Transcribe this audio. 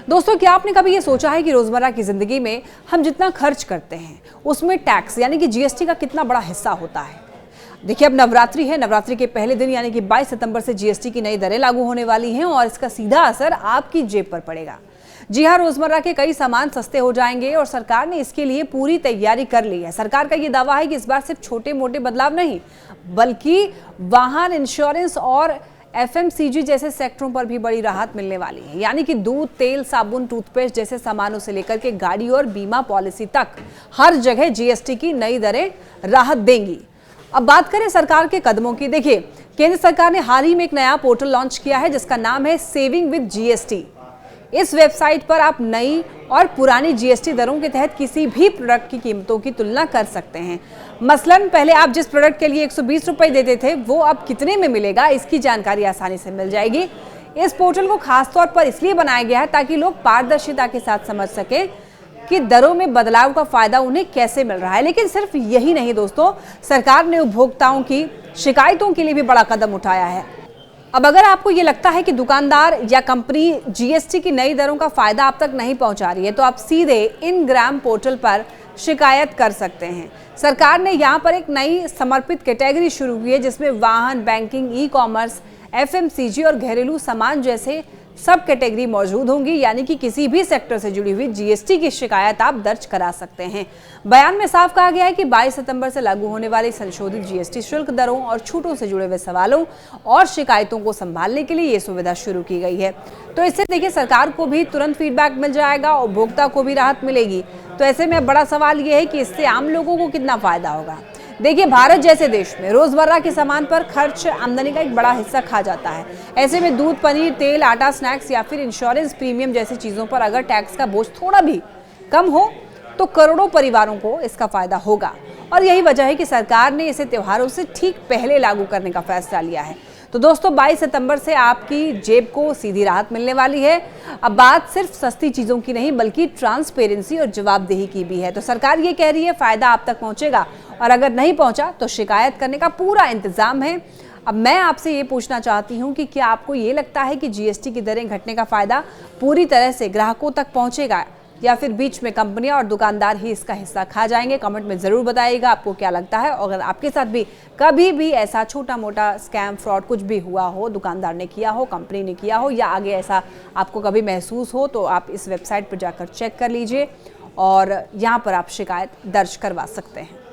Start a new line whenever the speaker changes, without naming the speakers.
दोस्तों, क्या आपने कभी ये सोचा है कि रोजमर्रा की जिंदगी में हम जितना खर्च करते हैं उसमें टैक्स यानी कि जीएसटी का कितना बड़ा हिस्सा होता है। देखिए, अब नवरात्रि है। नवरात्रि के पहले दिन यानी कि 22 सितंबर से जीएसटी की नई दरें लागू होने वाली हैं और इसका सीधा असर आपकी जेब पर पड़ेगा। जी हाँ, रोजमर्रा के कई सामान सस्ते हो जाएंगे और सरकार ने इसके लिए पूरी तैयारी कर ली है। सरकार का ये दावा है कि इस बार सिर्फ छोटे मोटे बदलाव नहीं, बल्कि वाहन, इंश्योरेंस और एफएमसीजी जैसे सेक्टरों पर भी बड़ी राहत मिलने वाली है। यानी कि दूध, तेल, साबुन, टूथपेस्ट जैसे सामानों से लेकर के गाड़ी और बीमा पॉलिसी तक हर जगह जीएसटी की नई दरें राहत देंगी। अब बात करें सरकार के कदमों की। देखिए, केंद्र सरकार ने हाल ही में एक नया पोर्टल लॉन्च किया है जिसका नाम है सेविंग विद जीएसटी। इस वेबसाइट पर आप नई और पुरानी जीएसटी दरों के तहत किसी भी प्रोडक्ट की कीमतों की तुलना कर सकते हैं। मसलन पहले आप जिस प्रोडक्ट के लिए 120 रुपए देते थे वो अब कितने में मिलेगा, इसकी जानकारी आसानी से मिल जाएगी। इस पोर्टल को खासतौर पर इसलिए बनाया गया है ताकि लोग पारदर्शिता के साथ समझ सकें कि दरों में बदलाव का फायदा उन्हें कैसे मिल रहा है। लेकिन सिर्फ यही नहीं दोस्तों, सरकार ने उपभोक्ताओं की शिकायतों के लिए भी बड़ा कदम उठाया है। अब अगर आपको ये लगता है कि दुकानदार या कंपनी जीएसटी की नई दरों का फायदा आप तक नहीं पहुंचा रही है, तो आप सीधे InGram पोर्टल पर शिकायत कर सकते हैं। सरकार ने यहाँ पर एक नई समर्पित कैटेगरी शुरू की है जिसमें वाहन, बैंकिंग, ई कॉमर्स, एफएमसीजी और घरेलू सामान जैसे सब कैटेगरी मौजूद होंगी। यानी कि किसी भी सेक्टर से जुड़ी हुई जीएसटी की शिकायत आप दर्ज करा सकते हैं। बयान में साफ कहा गया है कि 22 सितंबर से लागू होने वाली संशोधित जीएसटी शुल्क दरों और छूटों से जुड़े हुए सवालों और शिकायतों को संभालने के लिए ये सुविधा शुरू की गई है। तो इससे देखिए, सरकार को भी तुरंत फीडबैक मिल जाएगा, उपभोक्ता को भी राहत मिलेगी। तो ऐसे में बड़ा सवाल ये है कि इससे आम लोगों को कितना फायदा होगा। देखिए, भारत जैसे देश में रोजमर्रा के सामान पर खर्च आमदनी का एक बड़ा हिस्सा खा जाता है। ऐसे में दूध, पनीर, तेल, आटा, स्नैक्स या फिर इंश्योरेंस प्रीमियम जैसी चीजों पर अगर टैक्स का बोझ थोड़ा भी कम हो तो करोड़ों परिवारों को इसका फायदा होगा। और यही वजह है कि सरकार ने इसे त्योहारों से ठीक पहले लागू करने का फैसला लिया है। तो दोस्तों, 22 सितंबर से आपकी जेब को सीधी राहत मिलने वाली है। अब बात सिर्फ सस्ती चीजों की नहीं बल्कि ट्रांसपेरेंसी और जवाबदेही की भी है। तो सरकार ये कह रही है फायदा आप तक पहुंचेगा और अगर नहीं पहुंचा तो शिकायत करने का पूरा इंतजाम है। अब मैं आपसे ये पूछना चाहती हूँ कि क्या आपको ये लगता है कि जीएसटी की दरें घटने का फायदा पूरी तरह से ग्राहकों तक पहुंचेगा या फिर बीच में कंपनियां और दुकानदार ही इसका हिस्सा खा जाएंगे? कमेंट में जरूर बताइएगा आपको क्या लगता है। अगर आपके साथ भी कभी भी ऐसा छोटा मोटा स्कैम, फ्रॉड कुछ भी हुआ हो, दुकानदार ने किया हो, कंपनी ने किया हो या आगे ऐसा आपको कभी महसूस हो, तो आप इस वेबसाइट पर जाकर चेक कर लीजिए और यहाँ पर आप शिकायत दर्ज करवा सकते हैं।